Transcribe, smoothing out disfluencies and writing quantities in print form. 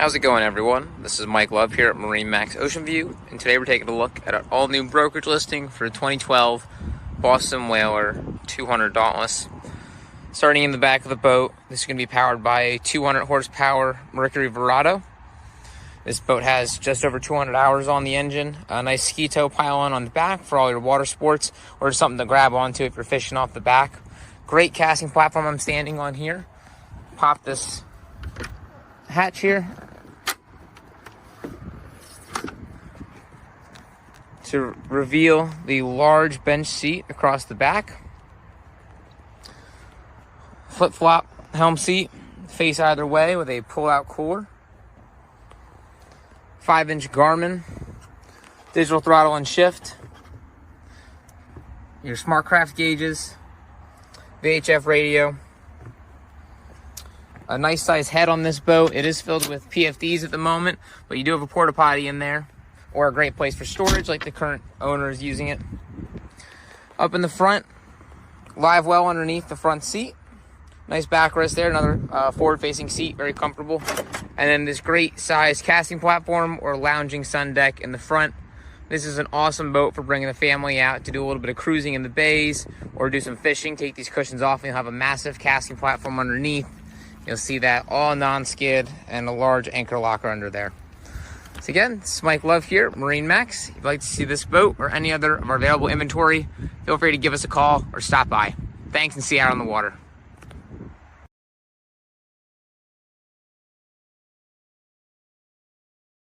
How's it going, everyone? This is Mike Love here at MarineMax Ocean View, and today we're taking a look at an all-new brokerage listing for the 2012 Boston Whaler 200 Dauntless. Starting in the back of the boat, this is going to be powered by a 200 horsepower Mercury Verado. This boat has just over 200 hours on the engine, a nice ski tow pylon on the back for all your water sports, or something to grab onto if you're fishing off the back. Great casting platform I'm standing on here. Pop this hatch here to reveal the large bench seat across the back. Flip-flop helm seat, face either way with a pull-out cooler. 5-inch Garmin, digital throttle and shift. Your SmartCraft gauges, VHF radio. A nice size head on this boat. It is filled with PFDs at the moment, but you do have a porta potty in there, or a great place for storage like the current owner is using it. Up in the front, live well underneath the front seat. Nice backrest there, another forward-facing seat, very comfortable. And then this great size casting platform or lounging sun deck in the front. This is an awesome boat for bringing the family out to do a little bit of cruising in the bays or do some fishing. Take these cushions off and you'll have a massive casting platform underneath. You'll see that all non-skid and a large anchor locker under there. So again, this is Mike Love here at MarineMax. If you'd like to see this boat or any other of our available inventory, feel free to give us a call or stop by. Thanks, and see you out on the water.